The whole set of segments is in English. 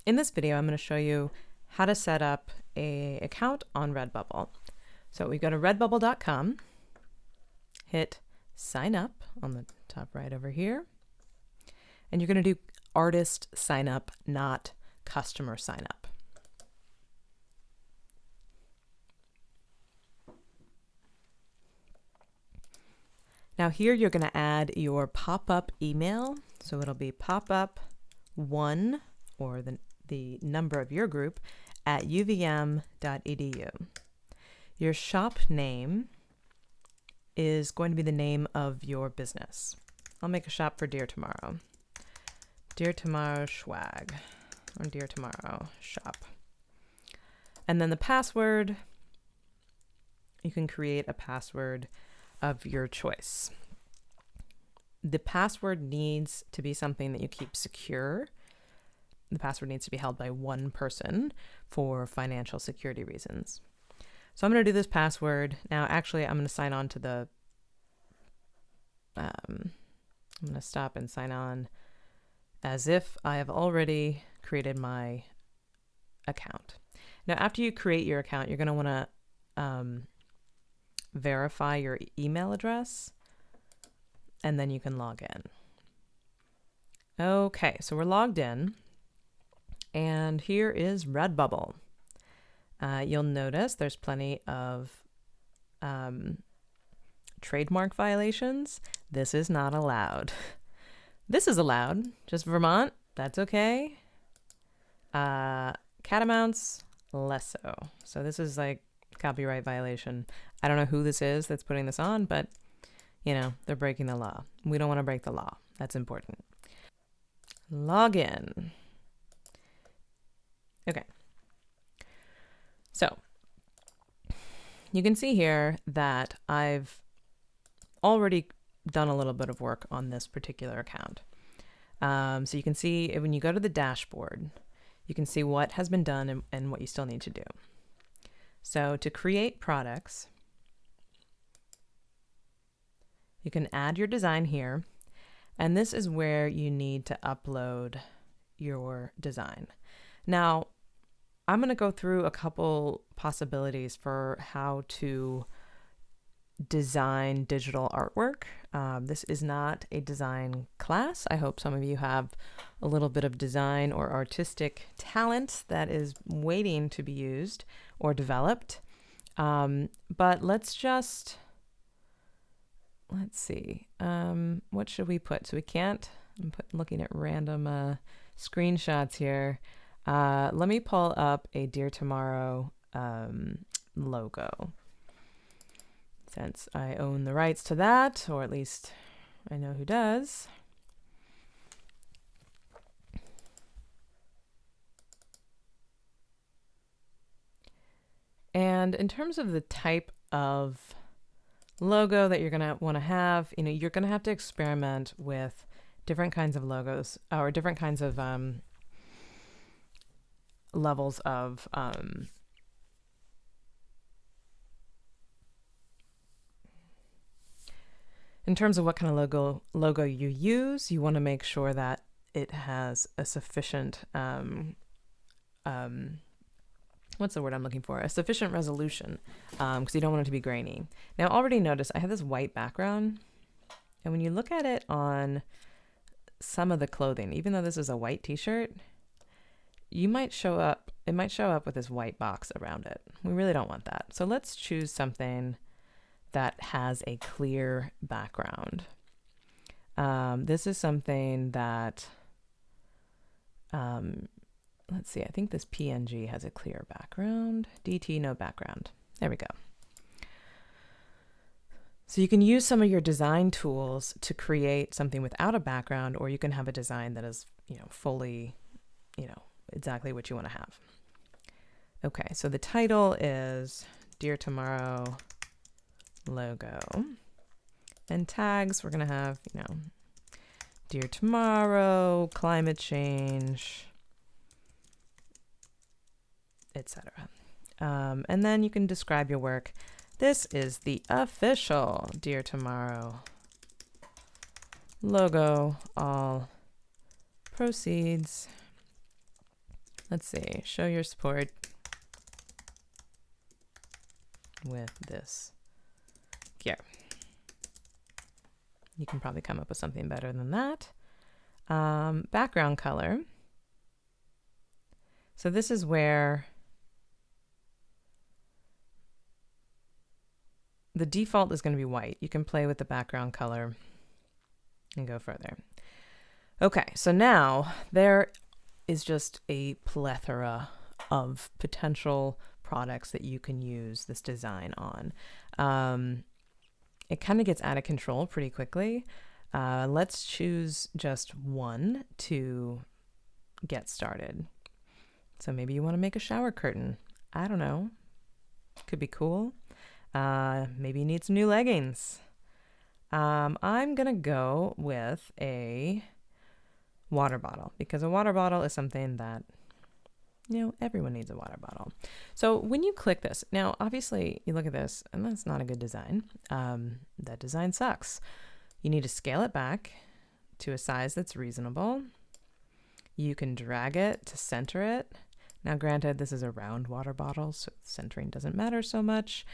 In this video, I'm going to show you how to set up an account on Redbubble. So we go to redbubble.com, hit sign up on the top right over here, and you're going to do artist sign up, not customer sign up. Now here you're going to add your pop-up email. So it'll be pop-up1 or the number of your group at uvm.edu. Your shop name is going to be the name of your business. I'll make a shop for Dear Tomorrow. Dear Tomorrow Swag or Dear Tomorrow Shop. And then the password, you can create a password of your choice. The password needs to be something that you keep secure. The password needs to be held by one person for financial security reasons. So I'm going to do this password. Now, actually, I'm going to sign on to the, I'm going to stop and sign on as if I have already created my account. Now, after you create your account, you're going to want to verify your email address, and then you can log in. Okay, so we're logged in. And here is Redbubble. You'll notice there's plenty of trademark violations. This is not allowed. This is allowed, just Vermont, that's okay. Catamounts, less so. So this is like copyright violation. I don't know who this is that's putting this on, but you know, they're breaking the law. We don't want to break the law. That's important. Log in. Okay, so you can see here that I've already done a little bit of work on this particular account. So you can see when you go to the dashboard, you can see what has been done and what you still need to do. So to create products, you can add your design here, and this is where you need to upload your design. Now, I'm going to go through a couple possibilities for how to design digital artwork. This is not a design class. I hope some of you have a little bit of design or artistic talent that is waiting to be used or developed. But let's see. What should we put? So we can't, I'm looking at random screenshots here. Let me pull up a Dear Tomorrow logo, since I own the rights to that, or at least I know who does. And in terms of the type of logo that you're going to want to have, you know, you're going to have to experiment with different kinds of logos or different kinds of levels of in terms of what kind of logo you use, you want to make sure that it has a sufficient what's the word I'm looking for? A sufficient resolution, because you don't want it to be grainy. Now, already notice I have this white background, and when you look at it on some of the clothing, even though this is a white t-shirt, it might show up with this white box around it. We really don't want that. So let's choose something that has a clear background. This is something that, let's see, I think this PNG has a clear background. DT, no background. There we go. So you can use some of your design tools to create something without a background, or you can have a design that is, you know, fully, you know, exactly what you want to have. Okay, so the title is Dear Tomorrow logo. And tags, we're going to have, you know, Dear Tomorrow, climate change, etc. And then you can describe your work. This is the official Dear Tomorrow logo. All proceeds let's see, show your support with this gear. You can probably come up with something better than that. Background color. So this is where the default is going to be white. You can play with the background color and go further. Okay, so now there is just a plethora of potential products that you can use this design on. It kind of gets out of control pretty quickly. Let's choose just one to get started. So maybe you want to make a shower curtain. I don't know. Could be cool. Maybe you need some new leggings. I'm going to go with a water bottle because a water bottle is something that, you know, everyone needs a water bottle. So when you click this, now obviously you look at this and that's not a good design. That design sucks. You need to scale it back to a size that's reasonable. You can drag it to center it. Now, granted, this is a round water bottle, so centering doesn't matter so much.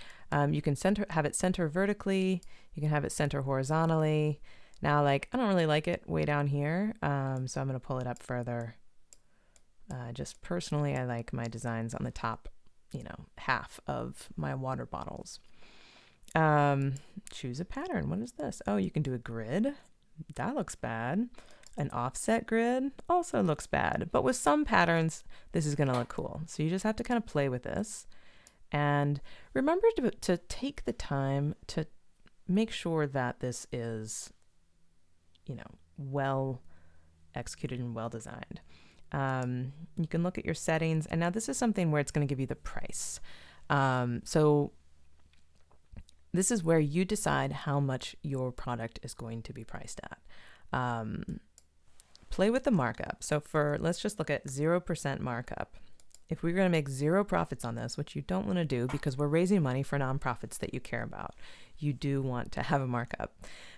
You can have it center vertically. You can have it center horizontally. Now, like, I don't really like it way down here, so I'm going to pull it up further. Just personally, I like my designs on the top, you know, half of my water bottles. Choose a pattern. What is this? Oh, you can do a grid. That looks bad. An offset grid also looks bad, but with some patterns, this is going to look cool. So you just have to kind of play with this and remember to take the time to make sure that this is, you know, well executed and well designed. You can look at your settings, and now this is something where it's going to give you the price. So this is where you decide how much your product is going to be priced at. Play with the markup. So let's just look at 0% markup. If we're going to make zero profits on this, which you don't want to do because we're raising money for nonprofits that you care about, you do want to have a markup.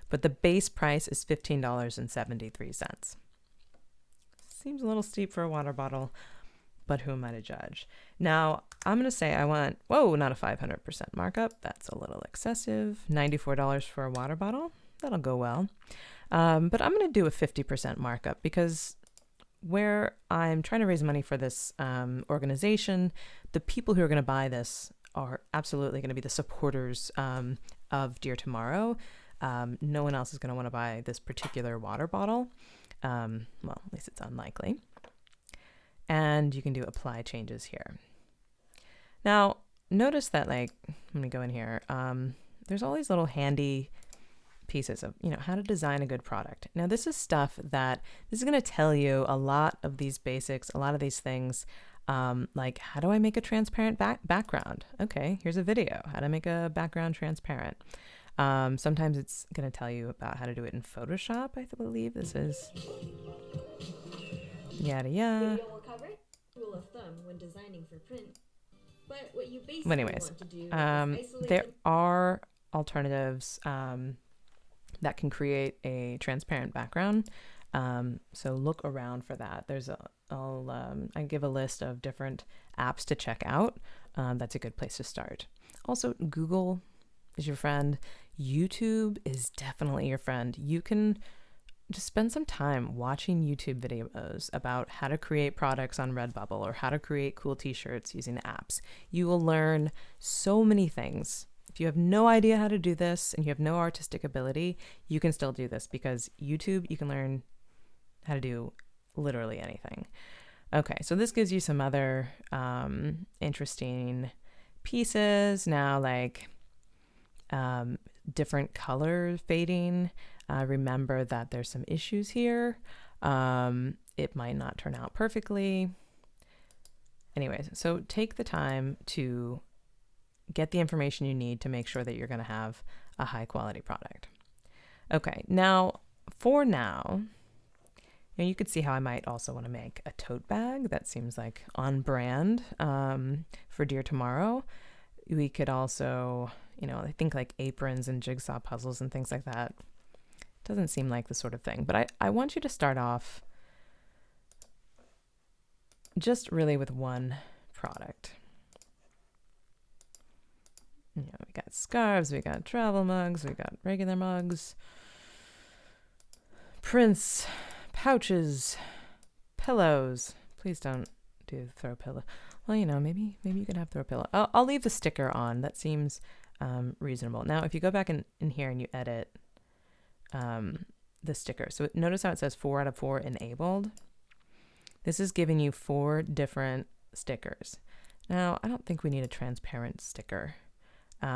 But the base price is $15.73. Seems a little steep for a water bottle, but who am I to judge? Now, I'm going to say I want, not a 500% markup. That's a little excessive. $94 for a water bottle. That'll go well. But I'm going to do a 50% markup because where I'm trying to raise money for this organization, the people who are going to buy this are absolutely going to be the supporters of Dear Tomorrow. No one else is going to want to buy this particular water bottle. Well, at least it's unlikely. And you can do apply changes here. Now, notice that, like, let me go in here. There's all these little handy pieces of, you know, how to design a good product. Now, this is stuff that this is going to tell you a lot of these basics, a lot of these things, like how do I make a transparent background? Okay, here's a video, how to make a background transparent. Sometimes it's going to tell you about how to do it in Photoshop, I believe this is. Yada yada. Video will cover it. Rule of thumb when designing for print. But what you basically want to do is isolate there are alternatives that can create a transparent background. So look around for that. I give a list of different apps to check out. That's a good place to start. Also, Google is your friend. YouTube is definitely your friend. You can just spend some time watching YouTube videos about how to create products on Redbubble or how to create cool t-shirts using apps. You will learn so many things. If you have no idea how to do this and you have no artistic ability, you can still do this because YouTube, you can learn how to do literally anything. Okay, so this gives you some other interesting pieces. Now, like different color fading. Remember that there's some issues here. It might not turn out perfectly. Anyways, so take the time to get the information you need to make sure that you're going to have a high quality product. Okay, now for now, you could see how I might also want to make a tote bag. That seems like on brand for Dear Tomorrow. We could also, I think like aprons and jigsaw puzzles and things like that. Doesn't seem like the sort of thing, but I want you to start off just really with one product. You know, we got scarves, we got travel mugs, we got regular mugs, prints, pouches, pillows. Please don't do throw pillow. Well, you know, maybe you can have throw pillow. I'll leave the sticker on. That seems reasonable. Now, if you go back in here and you edit the sticker, so notice how it says 4 out of 4 enabled. This is giving you 4 different stickers. Now, I don't think we need a transparent sticker. You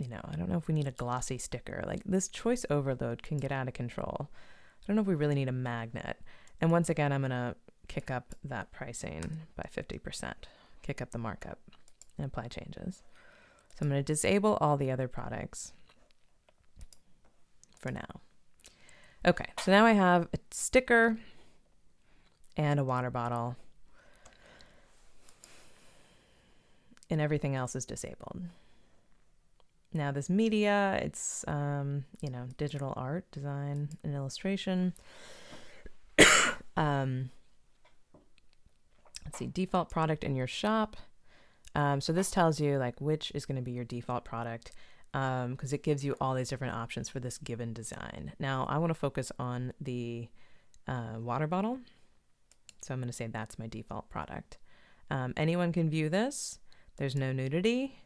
know, I don't know if we need a glossy sticker. Like, this choice overload can get out of control. I don't know if we really need a magnet. And once again, I'm going to kick up that pricing by 50%, kick up the markup and apply changes. So I'm going to disable all the other products for now. Okay, so now I have a sticker and a water bottle, and everything else is disabled. Now this media, it's, you know, digital art, design, and illustration. Let's see, default product in your shop. So this tells you like which is going to be your default product, because it gives you all these different options for this given design. Now I want to focus on the water bottle. So I'm going to say that's my default product. Anyone can view this. There's no nudity.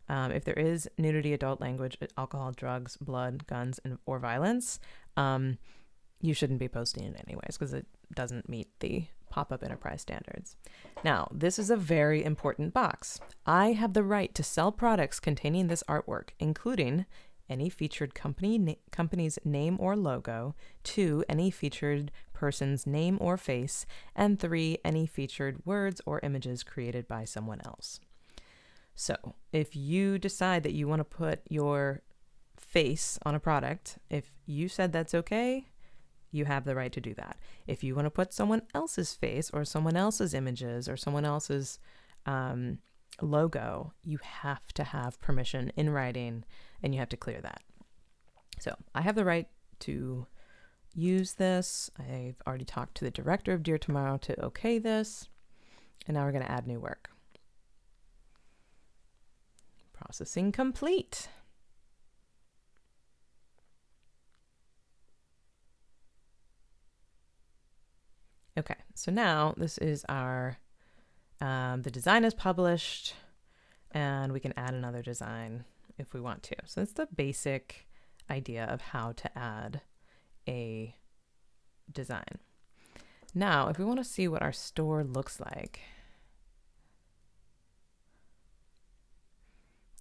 If there is nudity, adult language, alcohol, drugs, blood, guns, or violence, you shouldn't be posting it anyways because it doesn't meet the pop-up enterprise standards. Now, this is a very important box. I have the right to sell products containing this artwork, including any featured company's name or logo, 2, any featured person's name or face, and 3, any featured words or images created by someone else. So if you decide that you want to put your face on a product, if you said that's okay, you have the right to do that. If you want to put someone else's face or someone else's images or someone else's logo, you have to have permission in writing and you have to clear that. So I have the right to use this. I've already talked to the director of Dear Tomorrow to okay this. And now we're going to add new work. Processing complete. Okay, so now this is our, the design is published and we can add another design if we want to. So that's the basic idea of how to add a design. Now, if we want to see what our store looks like,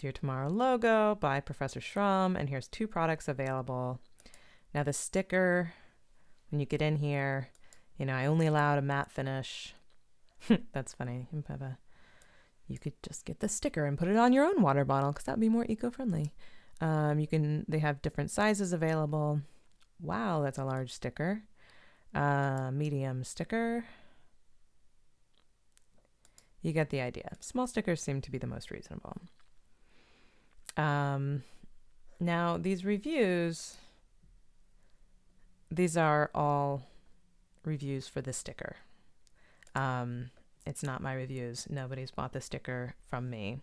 Dear Tomorrow logo by Professor Schramm, and here's 2 products available. Now the sticker, when you get in here, you know, I only allowed a matte finish. That's funny. You could just get the sticker and put it on your own water bottle because that would be more eco-friendly. They have different sizes available. Wow, that's a large sticker. Medium sticker. You get the idea. Small stickers seem to be the most reasonable. Now these reviews, these are all reviews for the sticker. It's not my reviews. Nobody's bought the sticker from me.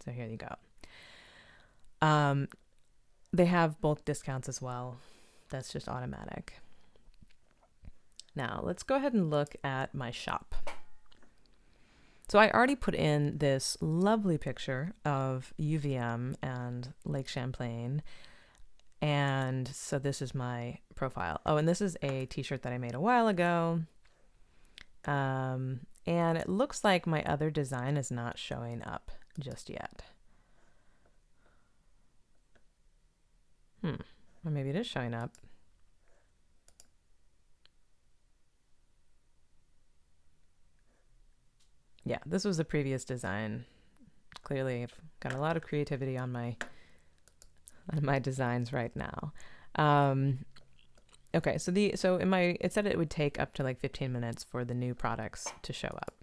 So here you go. They have bulk discounts as well. That's just automatic. Now let's go ahead and look at my shop. So I already put in this lovely picture of UVM and Lake Champlain. And so this is my profile. Oh, and this is a t-shirt that I made a while ago. And it looks like my other design is not showing up just yet. Or maybe it is showing up. Yeah, this was the previous design. Clearly, I've got a lot of creativity on my designs right now. Okay, so it said it would take up to like 15 minutes for the new products to show up.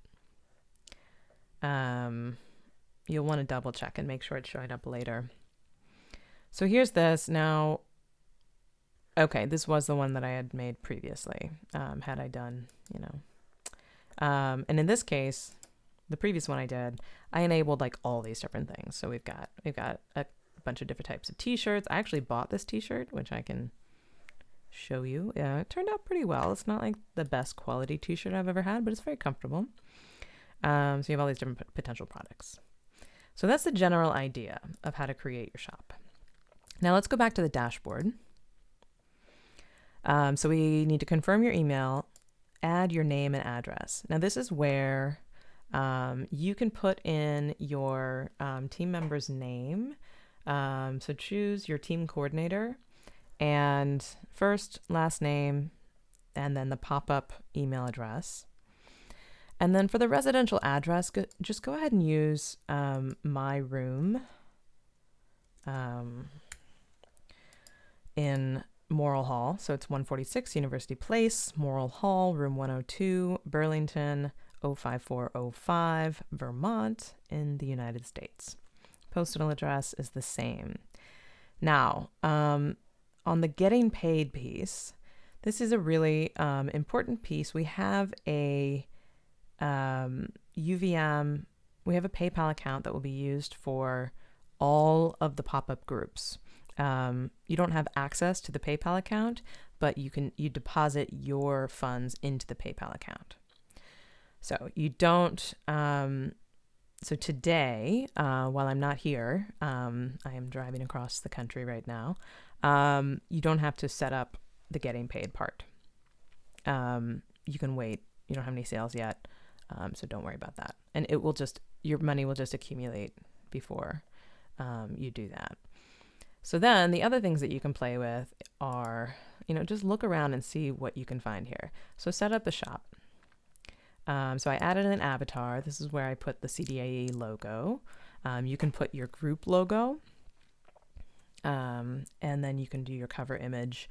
You'll want to double check and make sure it's showing up later. So here's this now. Okay, this was the one that I had made previously. Had I done, And in this case, the previous one I did, I enabled like all these different things. So we've got a bunch of different types of t-shirts. I actually bought this t-shirt, which I can show you. It turned out pretty well. It's not like the best quality t-shirt I've ever had, but it's very comfortable. So you have all these different potential products. So that's the general idea of how to create your shop. Now let's go back to the dashboard. So we need to confirm your email, add your name and address. Now this is where you can put in your team member's name. So choose your team coordinator and first, last name, and then the pop-up email address. And then for the residential address, just go ahead and use my room in Morrill Hall. So it's 146 University Place, Morrill Hall, room 102, Burlington, 05405, Vermont in the United States. Postal address is the same. Now, on the getting paid piece, this is a really important piece. We have a UVM, we have a PayPal account that will be used for all of the pop-up groups. You don't have access to the PayPal account, but you deposit your funds into the PayPal account. So you don't, so today, while I'm not here, I am driving across the country right now, you don't have to set up the getting paid part. You can wait. You don't have any sales yet, so don't worry about that. And it will just, your money will just accumulate before you do that. So then the other things that you can play with are, just look around and see what you can find here. So set up a shop. So I added an avatar. This is where I put the CDAE logo. You can put your group logo, and then you can do your cover image.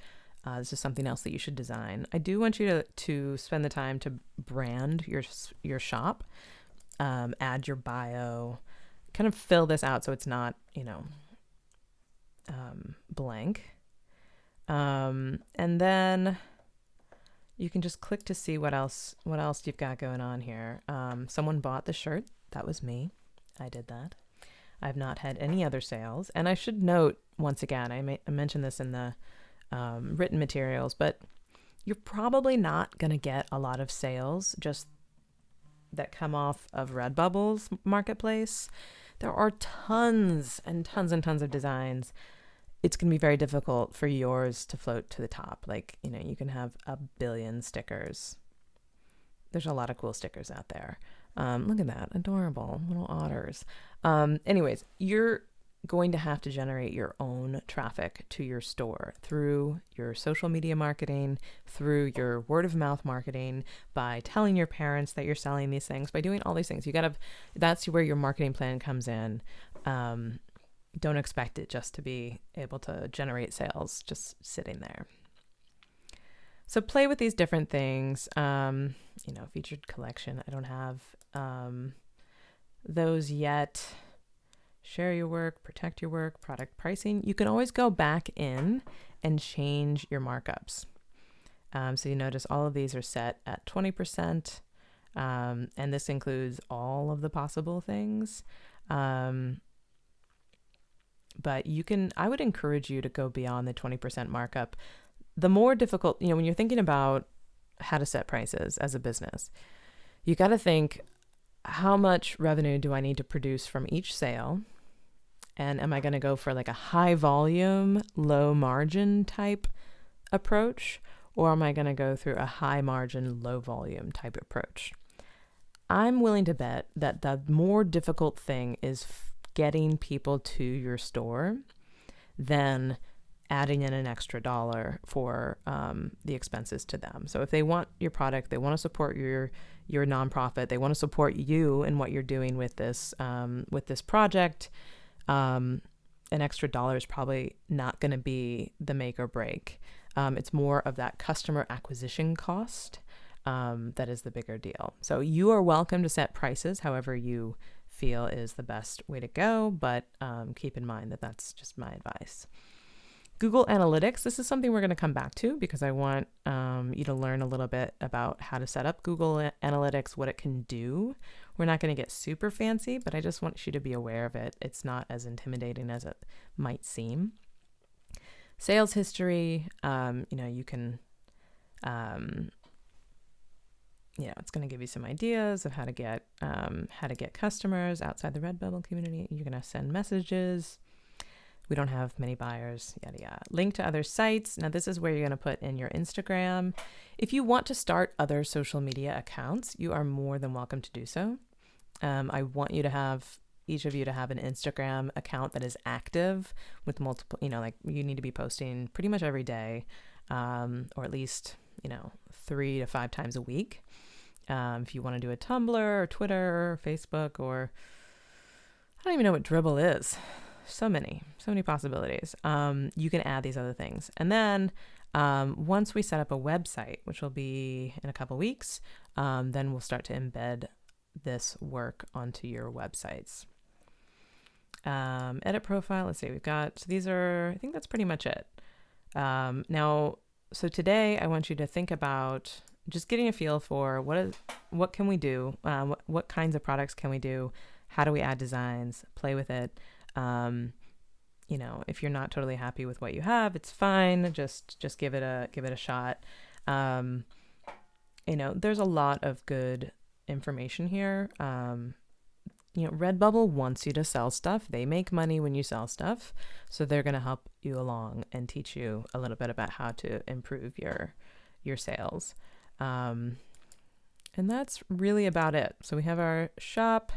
This is something else that you should design. I do want you to spend the time to brand your shop, add your bio, kind of fill this out so it's not, blank. And then you can just click to see what else you've got going on here. Someone bought the shirt. That was me. I did that. I've not had any other sales. And I should note, once again, I mentioned this in the written materials, but you're probably not going to get a lot of sales just that come off of Redbubble's marketplace. There are tons and tons and tons of designs. It's going to be very difficult for yours to float to the top. Like, you can have a billion stickers. There's a lot of cool stickers out there. Look at that. Adorable little otters. Anyways, you're going to have to generate your own traffic to your store through your social media marketing, through your word of mouth marketing, by telling your parents that you're selling these things, by doing all these things. That's where your marketing plan comes in. Don't expect it just to be able to generate sales just sitting there. So play with these different things. Featured collection. I don't have those yet. Share your work, protect your work, product pricing. You can always go back in and change your markups. So you notice all of these are set at 20%. And this includes all of the possible things. But I would encourage you to go beyond the 20% markup. The more difficult, when you're thinking about how to set prices as a business, you got to think, how much revenue do I need to produce from each sale? And am I going to go for like a high volume, low margin type approach? Or am I going to go through a high margin, low volume type approach? I'm willing to bet that the more difficult thing is getting people to your store than adding in an extra $1 for the expenses to them. So if they want your product, they want to support your nonprofit, they want to support you and what you're doing with this project, an extra $1 is probably not going to be the make or break. It's more of that customer acquisition cost that is the bigger deal. So you are welcome to set prices however you feel is the best way to go, but keep in mind that that's just my advice. Google Analytics, this is something we're going to come back to because I want you to learn a little bit about how to set up Google Analytics, what it can do. We're not going to get super fancy, but I just want you to be aware of it. It's not as intimidating as it might seem. Sales history, you can, it's going to give you some ideas of how to get customers outside the Redbubble community. You're going to send messages. We don't have many buyers, yada, yada. Link to other sites. Now, this is where you're going to put in your Instagram. If you want to start other social media accounts, you are more than welcome to do so. I want each of you to have an Instagram account that is active with multiple, you need to be posting pretty much every day, or at least, 3 to 5 times a week. If you want to do a Tumblr or Twitter or Facebook, or I don't even know what Dribbble is. So many possibilities. You can add these other things. And then once we set up a website, which will be in a couple weeks, then we'll start to embed this work onto your websites. Edit profile. Let's see, I think that's pretty much it. So today I want you to think about just getting a feel for what can we do? What kinds of products can we do? How do we add designs? Play with it. If you're not totally happy with what you have, it's fine. Just give it a shot. There's a lot of good information here. Redbubble wants you to sell stuff. They make money when you sell stuff. So they're going to help you along and teach you a little bit about how to improve your sales. And that's really about it. So we have our shop.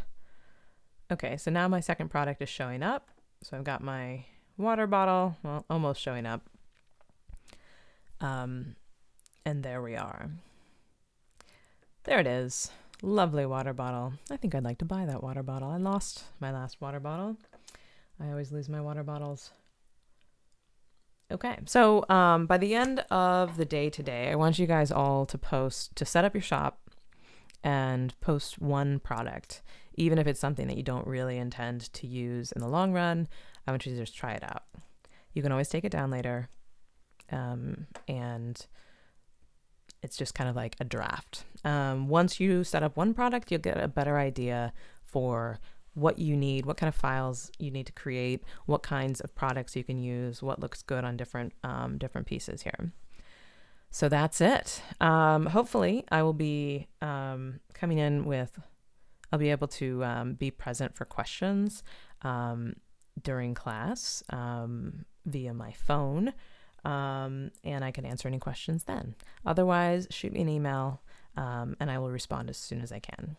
Okay, so now my second product is showing up. So I've got my water bottle, well, almost showing up. And there we are. There it is. Lovely water bottle. I think I'd like to buy that water bottle. I lost my last water bottle. I always lose my water bottles. Okay, so by the end of the day today, I want you guys all to set up your shop and post one product. Even if it's something that you don't really intend to use in the long run, I want you to just try it out. You can always take it down later, and it's just kind of like a draft. Once you set up one product, you'll get a better idea for what you need, what kind of files you need to create, what kinds of products you can use, what looks good on different pieces here. So that's it. Hopefully I will be coming in with, I'll be able to be present for questions during class via my phone, and I can answer any questions then. Otherwise, shoot me an email, and I will respond as soon as I can.